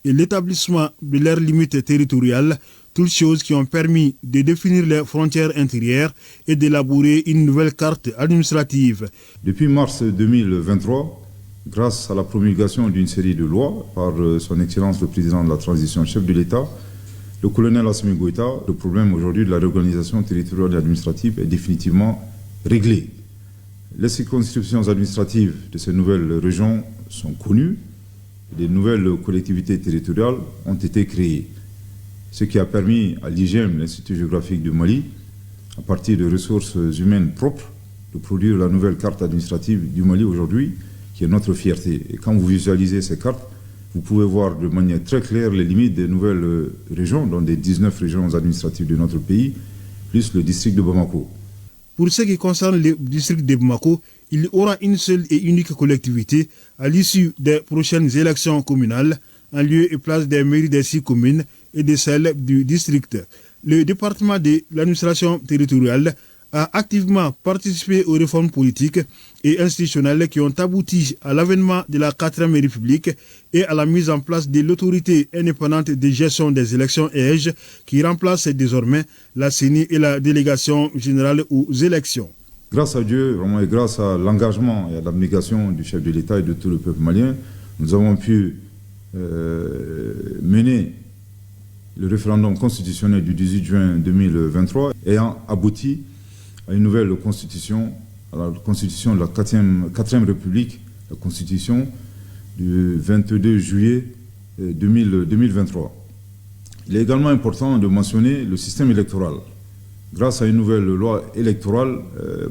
et l'établissement de leurs limites territoriales, toutes choses qui ont permis de définir les frontières intérieures et d'élaborer une nouvelle carte administrative. Depuis mars 2023, grâce à la promulgation d'une série de lois par son Excellence le Président de la Transition, chef de l'État, le colonel Assimi Goïta, le problème aujourd'hui de la réorganisation territoriale et administrative est définitivement réglé. Les circonscriptions administratives de ces nouvelles régions sont connues et des nouvelles collectivités territoriales ont été créées. Ce qui a permis à l'IGM, l'Institut géographique du Mali, à partir de ressources humaines propres, de produire la nouvelle carte administrative du Mali aujourd'hui, qui est notre fierté. Et quand vous visualisez ces cartes, vous pouvez voir de manière très claire les limites des nouvelles régions, dont des 19 régions administratives de notre pays, plus le district de Bamako. Pour ce qui concerne le district de Bamako, il y aura une seule et unique collectivité à l'issue des prochaines élections communales, en lieu et place des mairies des 6 communes et de celles du district. Le département de l'administration territoriale a activement participé aux réformes politiques et institutionnelles qui ont abouti à l'avènement de la 4e République et à la mise en place de l'autorité indépendante de gestion des élections EGE qui remplace désormais la CENI et la délégation générale aux élections. Grâce à Dieu, vraiment, et grâce à l'engagement et à l'abnégation du chef de l'État et de tout le peuple malien, nous avons pu mener le référendum constitutionnel du 18 juin 2023 ayant abouti à une nouvelle constitution, à la constitution de la 4e République, la constitution du 22 juillet 2023. Il est également important de mentionner le système électoral. Grâce à une nouvelle loi électorale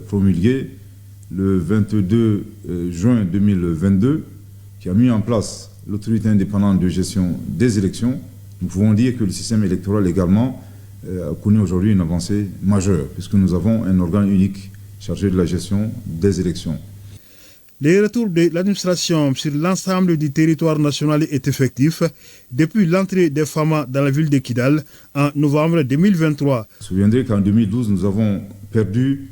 promulguée le 22 juin 2022, qui a mis en place l'autorité indépendante de gestion des élections, nous pouvons dire que le système électoral également a connu aujourd'hui une avancée majeure, puisque nous avons un organe unique chargé de la gestion des élections. Le retour de l'administration sur l'ensemble du territoire national est effectif depuis l'entrée des FAMA dans la ville de Kidal en novembre 2023. Vous vous souviendrez qu'en 2012, nous avons perdu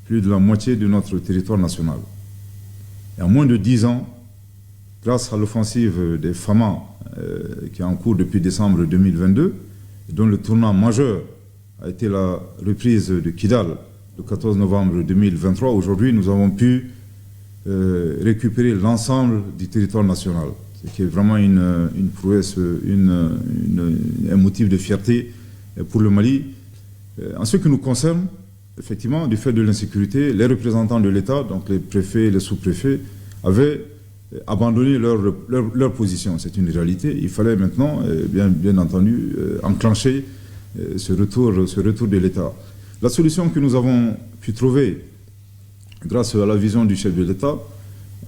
plus de la moitié de notre territoire national. Et en moins de 10 ans, grâce à l'offensive des FAMA qui est en cours depuis décembre 2022, dont le tournant majeur a été la reprise de Kidal le 14 novembre 2023, aujourd'hui nous avons pu récupérer l'ensemble du territoire national, ce qui est vraiment une prouesse, un motif de fierté pour le Mali. En ce qui nous concerne, effectivement, du fait de l'insécurité, les représentants de l'État, donc les préfets et les sous-préfets, avaient abandonné leur position. C'est une réalité. Il fallait maintenant, bien entendu, enclencher ce retour de l'État. La solution que nous avons pu trouver, grâce à la vision du chef de l'État,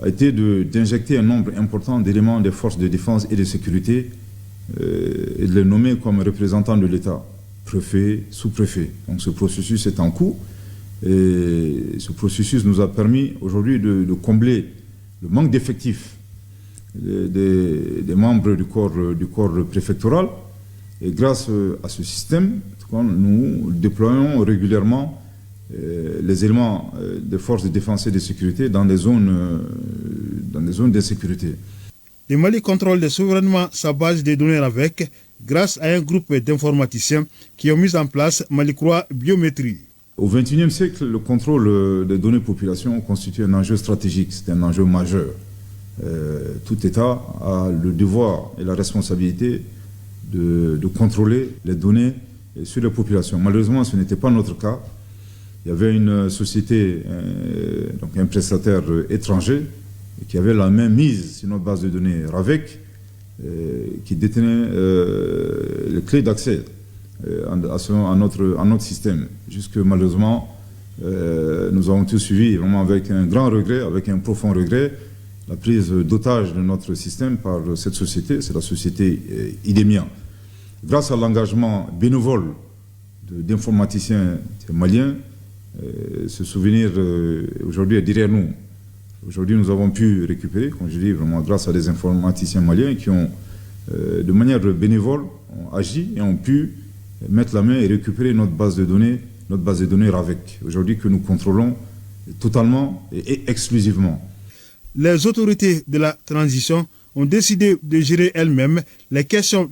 a été d'injecter un nombre important d'éléments des forces de défense et de sécurité et de les nommer comme représentants de l'État, préfet, sous-préfet. Donc ce processus est en cours et ce processus nous a permis aujourd'hui de combler le manque d'effectifs des membres du corps préfectoral. Et grâce à ce système, nous déployons régulièrement les éléments des forces de défense et de sécurité dans des zones d'insécurité. Le Mali contrôle souverainement sa base de données avec, grâce à un groupe d'informaticiens qui ont mis en place Malicroix Biométrie. Au XXIe siècle, le contrôle des données population constitue un enjeu stratégique, c'est un enjeu majeur. Tout État a le devoir et la responsabilité de contrôler les données sur les populations. Malheureusement, ce n'était pas notre cas. Il y avait une société, donc un prestataire étranger, qui avait la main mise sur notre base de données RAVEC, qui détenait les clés d'accès à notre système. Jusque malheureusement, nous avons tous suivi vraiment avec un grand regret, avec un profond regret, la prise d'otage de notre système par cette société, c'est la société Idemia. Grâce à l'engagement bénévole d'informaticiens maliens, ce souvenir aujourd'hui est derrière nous. Aujourd'hui, nous avons pu récupérer, comme je dis, vraiment grâce à des informaticiens maliens qui ont, de manière bénévole, ont agi et ont pu mettre la main et récupérer notre base de données RAVEC, aujourd'hui que nous contrôlons totalement et exclusivement. Les autorités de la transition ont décidé de gérer elles-mêmes les questions